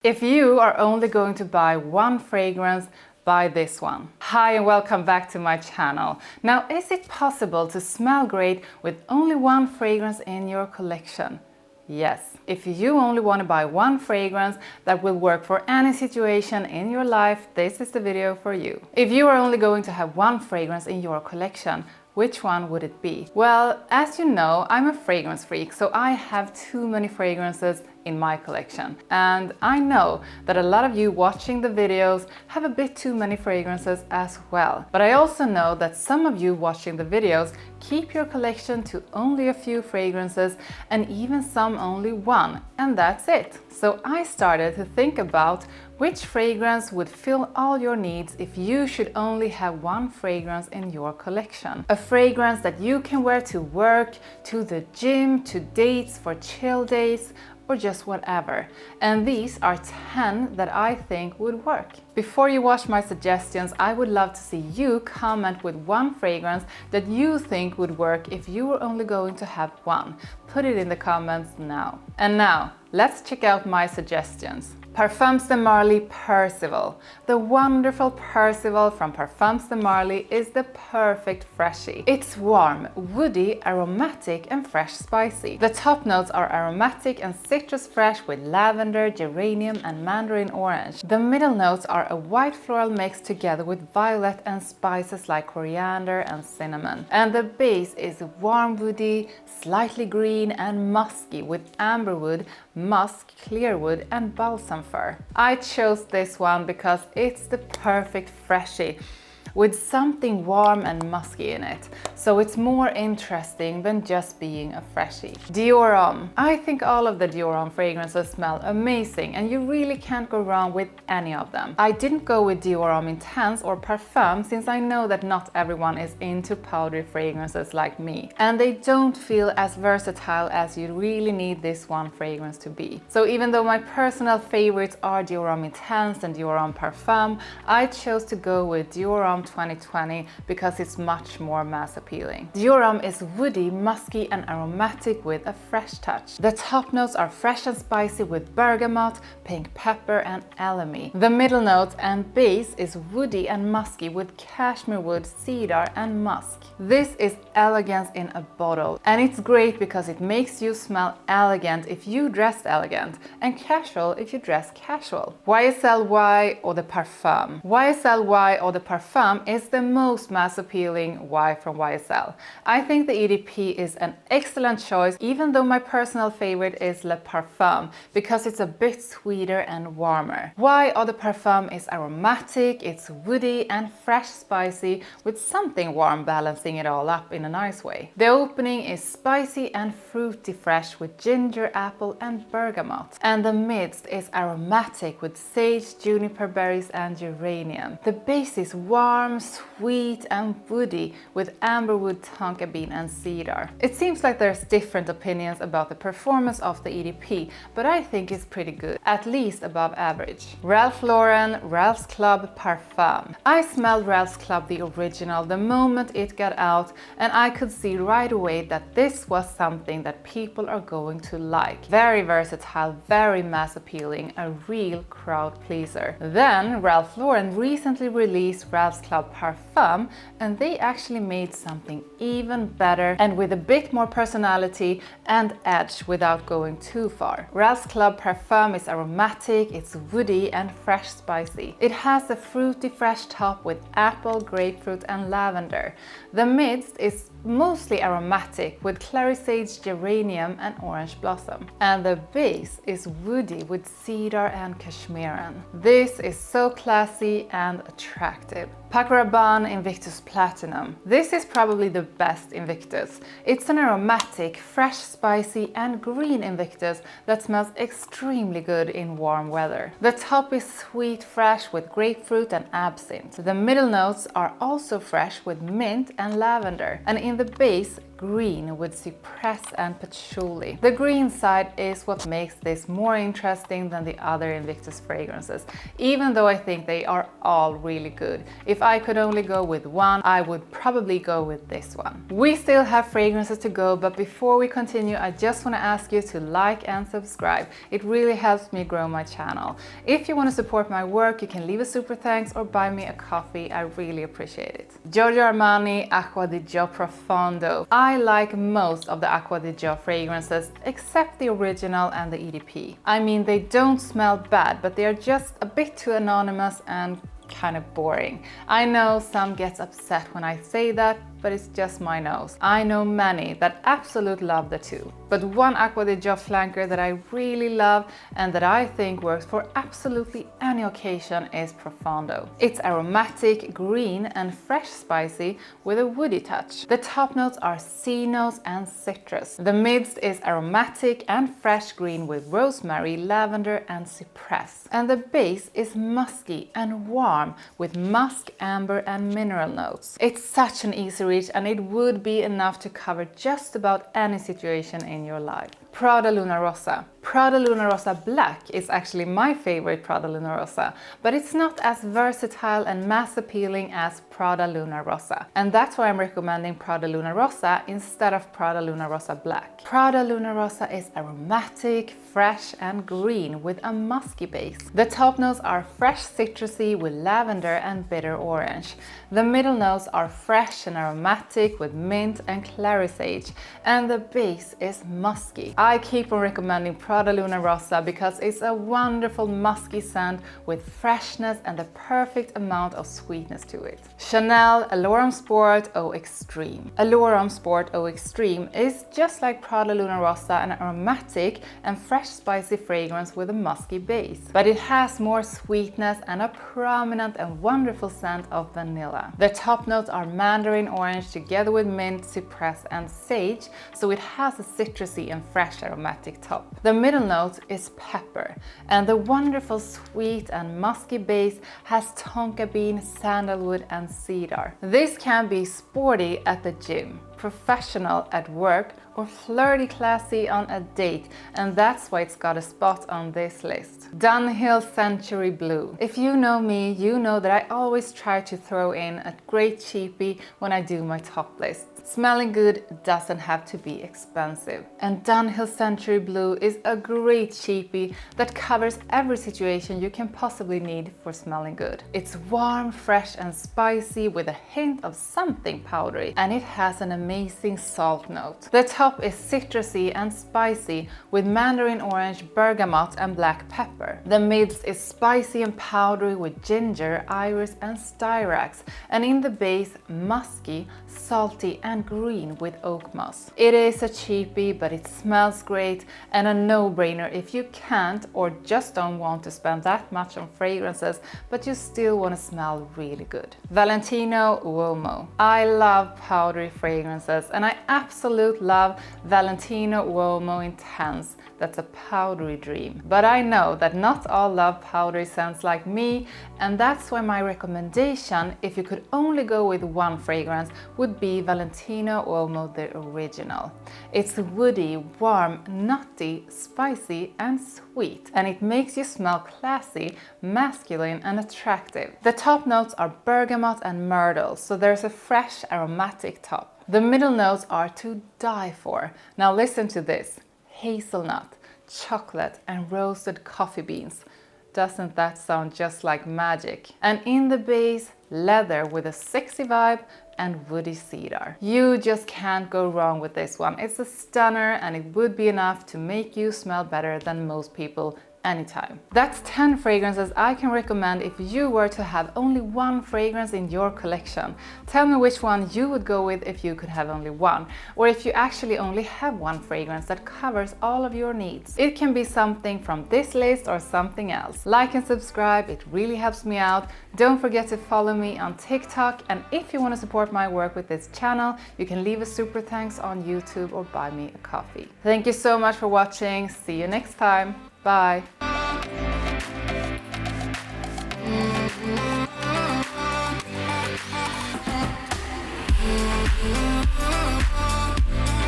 If you are only going to buy one fragrance, buy this one. Hi and welcome back to my channel. Now, is it possible to smell great with only one fragrance in your collection? Yes. If you only want to buy one fragrance that will work for any situation in your life, this is the video for you. If you are only going to have one fragrance in your collection, which one would it be? Well, as you know, I'm a fragrance freak, so I have too many fragrances in my collection. And I know that a lot of you watching the videos have a bit too many fragrances as well. But I also know that some of you watching the videos keep your collection to only a few fragrances and even some only one, and that's it. So I started to think about which fragrance would fill all your needs if you should only have one fragrance in your collection. A fragrance that you can wear to work, to the gym, to dates, for chill days, or just whatever. And these are 10 that I think would work. Before you watch my suggestions, I would love to see you comment with one fragrance that you think would work if you were only going to have one. Put it in the comments now. And now, let's check out my suggestions. Parfums de Marley Percival. The wonderful Percival from Parfums de Marley is the perfect freshie. It's warm, woody, aromatic and fresh spicy. The top notes are aromatic and citrus fresh with lavender, geranium and mandarin orange. The middle notes are a white floral mix together with violet and spices like coriander and cinnamon. And the base is warm, woody, slightly green and musky with amberwood, musk, clearwood and balsam fir. I chose this one because it's the perfect freshie with something warm and musky in it, so it's more interesting than just being a freshie. Dior Homme. I think all of the Dior Homme fragrances smell amazing and you really can't go wrong with any of them. I didn't go with Dior Homme Intense or Parfum since I know that not everyone is into powdery fragrances like me, and they don't feel as versatile as you really need this one fragrance to be. So even though my personal favorites are Dior Homme Intense and Dior Homme Parfum, I chose to go with Dior Homme 2020 because it's much more mass appealing. Dior Homme is woody, musky and aromatic with a fresh touch. The top notes are fresh and spicy with bergamot, pink pepper and elemi. The middle notes and base is woody and musky with cashmere wood, cedar and musk. This is elegance in a bottle, and it's great because it makes you smell elegant if you dress elegant and casual if you dress casual. YSL Y or the Parfum. YSL Y or the Parfum is the most mass appealing Y from YSL. I think the EDP is an excellent choice, even though my personal favorite is Le Parfum because it's a bit sweeter and warmer. Y Eau de Parfum is aromatic, it's woody and fresh spicy with something warm balancing it all up in a nice way. The opening is spicy and fruity fresh with ginger, apple and bergamot. And the midst is aromatic with sage, juniper berries and geranium. The base is warm, sweet and woody with amberwood, tonka bean and cedar. It seems like there's different opinions about the performance of the EDP, but I think it's pretty good, at least above average. Ralph Lauren Ralph's Club Parfum. I smelled Ralph's Club the original the moment it got out, and I could see right away that this was something that people are going to like. Very versatile, very mass appealing, a real crowd pleaser. Then Ralph Lauren recently released Ralph's Club Parfum, and they actually made something even better and with a bit more personality and edge without going too far. Ralph's Club Parfum is aromatic, it's woody and fresh spicy. It has a fruity fresh top with apple, grapefruit and lavender. The midst is mostly aromatic with clary sage, geranium and orange blossom. And the base is woody with cedar and cashmeran. This is so classy and attractive. Paco Rabanne Invictus Platinum. This is probably the best Invictus. It's an aromatic, fresh, spicy and green Invictus that smells extremely good in warm weather. The top is sweet fresh with grapefruit and absinthe. The middle notes are also fresh with mint and lavender. And in the base, green with cypress and patchouli. The green side is what makes this more interesting than the other Invictus fragrances, even though I think they are all really good. If I could only go with one, I would probably go with this one. We still have fragrances to go, but before we continue, I just want to ask you to like and subscribe. It really helps me grow my channel. If you want to support my work, you can leave a super thanks or buy me a coffee. I really appreciate it. Giorgio Armani Acqua di Gio Profondo. I like most of the Acqua di Gio fragrances except the original and the EDP. I mean, they don't smell bad, but they are just a bit too anonymous and kind of boring. I know some gets upset when I say that, but it's just my nose. I know many that absolutely love the two. But one Acqua di Gio flanker that I really love and that I think works for absolutely any occasion is Profondo. It's aromatic, green and fresh spicy with a woody touch. The top notes are sea notes and citrus. The midst is aromatic and fresh green with rosemary, lavender and cypress. And the base is musky and warm with musk, amber and mineral notes. It's such an easy reach and it would be enough to cover just about any situation in your life. Prada Luna Rosa. Prada Luna Rosa Black is actually my favorite Prada Luna Rosa, but it's not as versatile and mass appealing as Prada Luna Rosa. And that's why I'm recommending Prada Luna Rosa instead of Prada Luna Rosa Black. Prada Luna Rosa is aromatic, fresh and green with a musky base. The top notes are fresh citrusy with lavender and bitter orange. The middle notes are fresh and aromatic with mint and clary sage, and the base is musky. I keep on recommending Prada Luna Rosa because it's a wonderful musky scent with freshness and the perfect amount of sweetness to it. Chanel Allure Sport Eau Extreme. Allure Sport Eau Extreme is just like Prada Luna Rosa, an aromatic and fresh spicy fragrance with a musky base, but it has more sweetness and a prominent and wonderful scent of vanilla. The top notes are mandarin orange together with mint, cypress and sage, so it has a citrusy and fresh aromatic top. The middle note is pepper, and the wonderful sweet and musky base has tonka bean, sandalwood and cedar. This can be sporty at the gym, professional at work or flirty classy on a date, and that's why it's got a spot on this list. Dunhill Century Blue. If you know me, you know that I always try to throw in a great cheapie when I do my top list. Smelling good doesn't have to be expensive. And Dunhill Century Blue is a great cheapie that covers every situation you can possibly need for smelling good. It's warm, fresh and spicy with a hint of something powdery, and it has an amazing salt note. The top is citrusy and spicy with mandarin orange, bergamot and black pepper. The midst is spicy and powdery with ginger, iris and styrax, and in the base musky, salty and green with oak moss. It is a cheapie, but it smells great and a no-brainer if you can't or just don't want to spend that much on fragrances, but you still want to smell really good. Valentino Womo. I love powdery fragrances and I absolutely love Valentino Womo Intense. That's a powdery dream. But I know that not all love powdery scents like me, and that's why my recommendation, if you could only go with one fragrance, would be Valentino Womo the original. It's woody, warm, nutty, spicy and sweet, and it makes you smell classy, masculine and attractive. The top notes are bergamot and myrtle, so there's a fresh aromatic top. The middle notes are to die for. Now listen to this. Hazelnut, chocolate and roasted coffee beans. Doesn't that sound just like magic? And in the base, leather with a sexy vibe and woody cedar. You just can't go wrong with this one. It's a stunner and it would be enough to make you smell better than most people anytime. That's 10 fragrances I can recommend if you were to have only one fragrance in your collection. Tell me which one you would go with if you could have only one, or if you actually only have one fragrance that covers all of your needs. It can be something from this list or something else. Like and subscribe, it really helps me out. Don't forget to follow me on TikTok, and if you want to support my work with this channel, you can leave a super thanks on YouTube or buy me a coffee. Thank you so much for watching. See you next time. Bye.